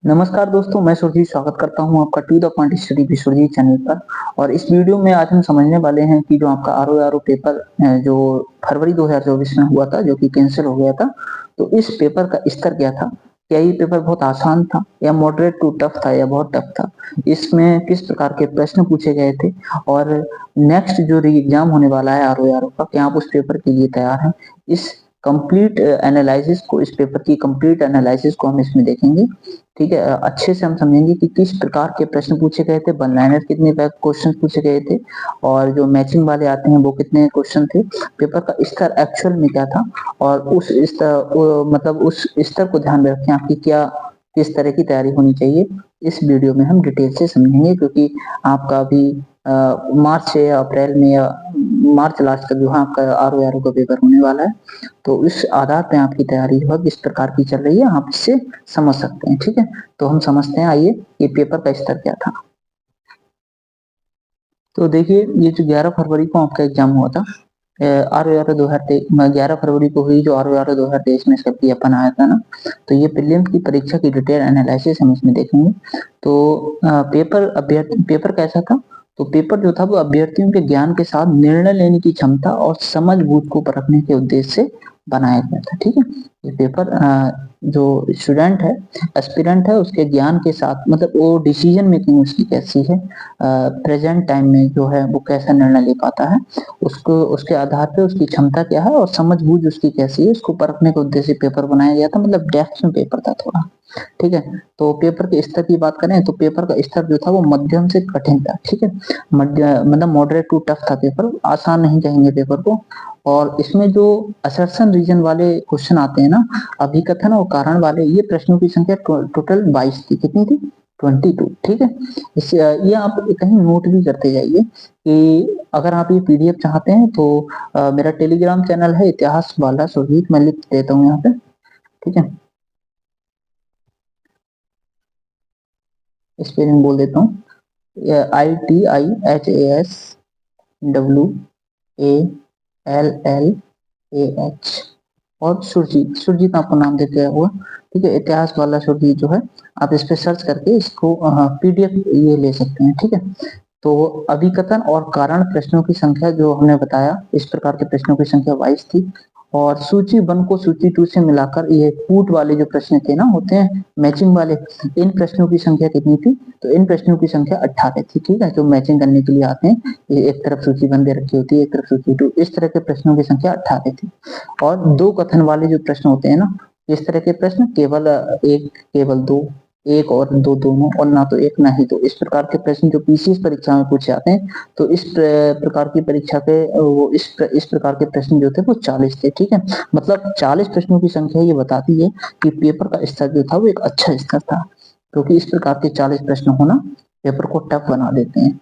नमस्कार दोस्तों, मैं सुरजीत स्वागत करता हूं आपका to the point study with Surjeet channel पर। और इस वीडियो में आज हम समझने वाले हैं कि जो आपका आरओ पेपर जो फरवरी 2024 में हुआ था, जो कि कैंसिल हो गया था। तो इस पेपर का स्तर क्या था? क्या ये पेपर बहुत आसान था या मॉडरेट टू टफ था या बहुत टफ था? इसमें किस प्रकार के प्रश्न पूछे गए थे? और नेक्स्ट जो री एग्जाम होने वाला है आरओ का, क्या आप उस पेपर के लिए तैयार हैं? इस कंप्लीट एनालिसिस को, इस पेपर की कंप्लीट एनालिसिस को हम इसमें देखेंगे। ठीक है, अच्छे से हम समझेंगे कि किस प्रकार के प्रश्न पूछे गए थे, वन लाइनर कितने क्वेश्चन पूछे गए थे, और जो मैचिंग वाले आते हैं वो कितने क्वेश्चन थे, पेपर का स्तर एक्चुअल में क्या था, और उस स्तर मतलब उस स्तर को ध्यान में रखें आपकी क्या किस तरह की तैयारी होनी चाहिए। इस वीडियो में हम डिटेल से समझेंगे, क्योंकि आपका अभी मार्च से या अप्रैल में या मार्च लास्ट तक जो है आपका आरओ का पेपर होने वाला है। तो इस आधार पे आपकी तैयारी जो है किस प्रकार की चल रही है आप इससे समझ सकते हैं। ठीक है, तो हम समझते हैं, आइए ये पेपर का स्तर क्या था। तो देखिए, ये जो 11 फरवरी को आपका एग्जाम हुआ था, आरओ 2023, 11 फरवरी को हुई जो आरओ 2023 में इसका अपन आया था ना। तो ये प्रीलिम्स की परीक्षा की डिटेल एनालिसिस हम इसमें देखेंगे। तो पेपर कैसा था? तो पेपर जो था वो अभ्यर्थियों के ज्ञान के साथ निर्णय लेने की क्षमता और समझ बूझ को परखने के उद्देश्य से बनाया गया था। ठीक है, ये पेपर जो स्टूडेंट है, एस्पिरेंट है, उसके ज्ञान के साथ, मतलब वो डिसीजन मेकिंग उसकी कैसी है, प्रेजेंट टाइम में जो है वो कैसा निर्णय ले पाता है, उसको उसके आधार पे उसकी क्षमता क्या है और समझ बूझ उसकी कैसी है, उसको परखने के उद्देश्य से पेपर बनाया गया था। मतलब डेप्थ में पेपर था थोड़ा। ठीक है, तो पेपर के स्तर की बात करें तो पेपर का स्तर जो था वो मध्यम से कठिन था। ठीक है, मतलब मॉडरेट टू टफ था पेपर, आसान नहीं कहेंगे पेपर को। और इसमें जो असर्शन रीजन वाले क्वेश्चन आते हैं ना, अभिकथन और कारण वाले, ये प्रश्नों की संख्या टोटल 22 थी। कितनी थी? 22। ठीक है, इस ये आप कहीं नोट भी करते जाइए कि अगर आप ये पीडीएफ चाहते हैं तो मेरा टेलीग्राम चैनल है इतिहास वाला सुरजीत, मैं लिख देता हूँ यहाँ पे। ठीक है, स्पेलिंग बोल देता हूँ, ITIHASWALLAH और सुरजीत, सुरजीत आपको नाम देते हुआ। ठीक है, इतिहास वाला सुरजीत जो है, आप इस पे सर्च करके इसको पीडीएफ ये ले सकते हैं। ठीक है, तो अभिकथन और कारण प्रश्नों की संख्या जो हमने बताया, इस प्रकार के प्रश्नों की संख्या 22 थी। और सूची 1 को सूची 2 से मिलाकर ये कूट वाले जो प्रश्न थे ना, होते हैं मैचिंग वाले, इन प्रश्नों की संख्या कितनी थी? तो इन प्रश्नों की संख्या 18 थी। ठीक है, जो मैचिंग करने के लिए आते हैं, ये एक तरफ सूची 1 दे रखी होती है, एक तरफ सूची 2, इस तरह के प्रश्नों की संख्या 18 थी। और दो कथन वाले जो प्रश्न होते हैं ना, इस तरह के प्रश्न केवल एक, केवल दो, एक और दो दोनों, और ना तो एक ना ही दो, इस प्रकार के प्रश्न जो पीसीएस परीक्षा में पूछे जाते हैं। तो इस प्रकार की परीक्षा के वो इस प्रकार के प्रश्न जो थे वो 40 थे। ठीक है, मतलब 40 प्रश्नों की संख्या ये बताती है कि पेपर का स्तर जो था वो एक अच्छा स्तर था, क्योंकि इस प्रकार के 40 प्रश्न होना पेपर को टफ बना देते हैं।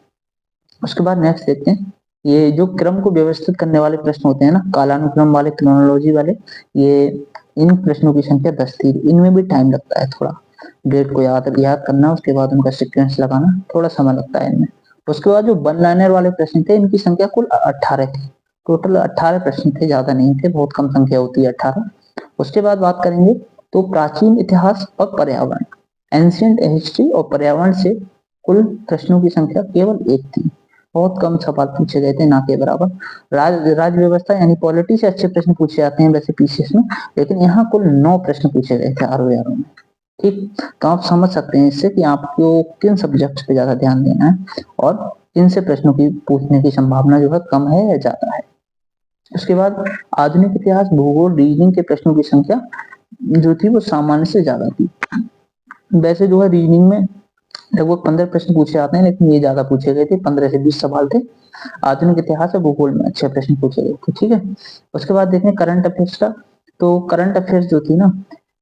उसके बाद नेक्स्ट देखते हैं, ये जो क्रम को व्यवस्थित करने वाले प्रश्न होते हैं ना, कालानुक्रम वाले, क्रोनोलॉजी वाले, ये इन प्रश्नों की संख्या 10 थी। इनमें भी टाइम लगता है थोड़ा, डेट को याद करना, उसके बाद उनका सीक्वेंस लगाना, थोड़ा समय लगता है इनमें। उसके बाद जो वन लाइनर वाले प्रश्न थे, इनकी संख्या कुल 18 थी। टोटल 18 प्रश्न थे, ज्यादा नहीं थे, बहुत कम संख्या होती है 18। उसके बाद बात करेंगे तो प्राचीन इतिहास और पर्यावरण, एंशियंट हिस्ट्री और पर्यावरण से कुल प्रश्नों की संख्या केवल 1 थी। बहुत कम सवाल पूछे गए थे, ना के बराबर। राज व्यवस्था यानी पॉलिटी से अच्छे प्रश्न पूछे जाते हैं वैसे पीसीएस में, लेकिन यहाँ कुल 9 प्रश्न पूछे गए थे आरओ में। ठीक, तो आप समझ सकते हैं इससे कि आपको किन सब्जेक्ट पे ज्यादा ध्यान देना है और किन से प्रश्नों की पूछने की संभावना जो है कम है या ज्यादा है। उसके बाद आधुनिक इतिहास, भूगोल, रीजनिंग के प्रश्नों की संख्या जो थी वो सामान्य से ज्यादा थी। वैसे जो है रीजनिंग में लगभग 15 प्रश्न पूछे जाते हैं, लेकिन ये ज्यादा पूछे गए थे, 15 से 20 सवाल थे। आधुनिक इतिहास और भूगोल में अच्छे प्रश्न पूछे गए थे। ठीक है, उसके बाद देखें करंट अफेयर्स का। तो करंट अफेयर्स जो थी ना,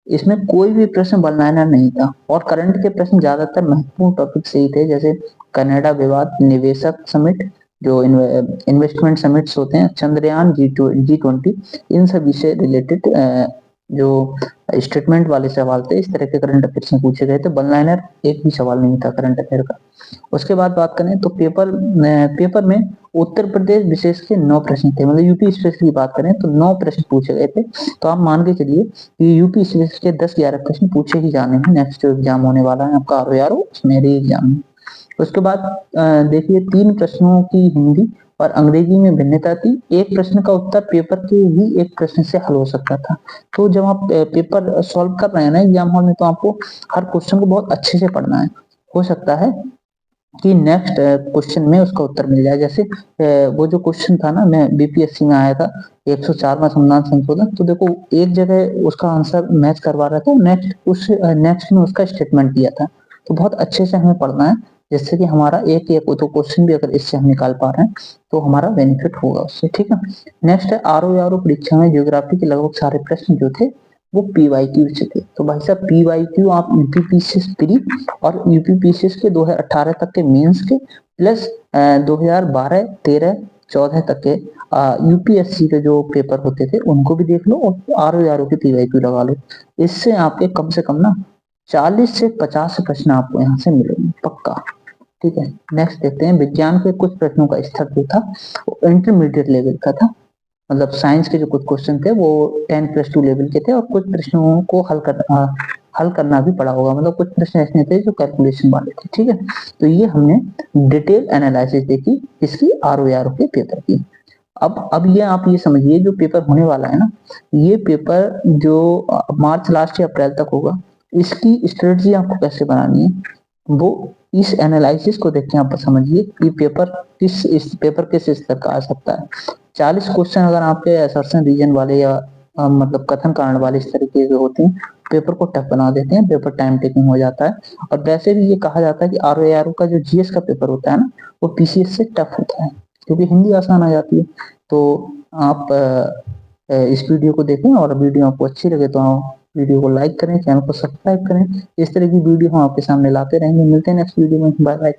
इसमें कोई भी प्रश्न वन लाइनर नहीं था, और करंट के प्रश्न ज्यादातर महत्वपूर्ण टॉपिक से ही थे, जैसे कनाडा विवाद, निवेशक समिट, जो इन्वेस्टमेंट समिट्स होते हैं, चंद्रयान, G20, इन सभी से रिलेटेड जो स्टेटमेंट वाले सवाल थे, इस तरह के करंट अफेयर्स में पूछे गए थे। वन लाइनर एक भी सवाल नहीं था करंट अफेयर का। उसके बाद बात करें तो पेपर में उत्तर प्रदेश विशेष के 9 प्रश्न थे, मतलब यूपी स्पेशल की बात करें तो 9 प्रश्न पूछे गए थे। तो आप मान के चलिए कि यूपी स्पेशल के 10-11 प्रश्न पूछे ही जाने हैं नेक्स्ट जो एग्जाम होने वाला है आपका RO उसमें री एग्जाम में। उसके बाद देखिए 3 प्रश्नों की हिंदी और अंग्रेजी में भिन्नता थी। एक प्रश्न का उत्तर पेपर के ही एक प्रश्न से हल हो सकता था। तो जब आप पेपर सॉल्व कर रहे हैं ना एग्जाम हॉल में, तो आपको हर क्वेश्चन को बहुत अच्छे से पढ़ना है। हो सकता है कि नेक्स्ट क्वेश्चन में उसका उत्तर मिल जाए। जैसे वो जो क्वेश्चन था ना, मैं बीपीएससी में आया था 104वां संविधान संशोधन, तो देखो एक जगह उसका आंसर मैच करवा रहा था, नेक्स्ट में उसका स्टेटमेंट दिया था। तो बहुत अच्छे से हमें पढ़ना है, जिससे कि हमारा एक या दो क्वेश्चन भी अगर इससे हम निकाल पा रहे हैं तो हमारा बेनिफिट होगा उससे, ठीक है। नेक्स्ट है RO परीक्षा में ज्योग्राफी के लगभग सारे प्रश्न जो थे वो PYQ से थे। तो भाई साहब PYQ आप यूपीपीसीएस प्री और यूपीपीसीएस के 2018 तक के मेंस के प्लस 2012, 13, 14 तक के यूपीएससी के जो पेपर होते थे उनको भी देख लो और RO के PYQ लगा लो। इससे आपके कम से कम ना 40 से 50 प्रश्न आपको यहाँ से मिलेंगे पक्का, ठीक है। नेक्स्ट देखते हैं विज्ञान के कुछ प्रश्नों का स्तर जो था वो इंटरमीडिएट लेवल का था। मतलब साइंस के जो कुछ क्वेश्चन थे वो 10+2 लेवल के थे और कुछ प्रश्नों को हल करना भी पड़ा होगा। मतलब कुछ प्रश्न ऐसे थे जो कैलकुलेशन वाले थे, ठीक है। तो ये हमने डिटेल एनालिसिस देखी इसकी RO के पेपर की। अब ये आप ये समझिए जो पेपर होने वाला है ना, ये पेपर जो मार्च लास्ट या अप्रैल तक होगा, इसकी स्ट्रेटजी आपको कैसे बनानी है वो इस एनालिसिस को देख के आप समझिए कि इस पेपर किस स्तर का आ सकता है। 40 क्वेश्चन अगर आपके असर्शन रीजन वाले या मतलब कथन कारण वाले इस तरीके के होते हैं, पेपर को टफ बना देते हैं, पेपर टाइम टेकिंग हो जाता है। और वैसे भी ये कहा जाता है कि RO का जो GS का पेपर होता है ना वो PCS से टफ होता है, क्योंकि हिंदी आसान आ जाती है। तो आप इस वीडियो को देखें और वीडियो आपको अच्छी लगे तो वीडियो को लाइक करें, चैनल को सब्सक्राइब करें। इस तरह की वीडियो हम आपके सामने लाते रहेंगे। मिलते हैं नेक्स्ट वीडियो में, बाय बाय।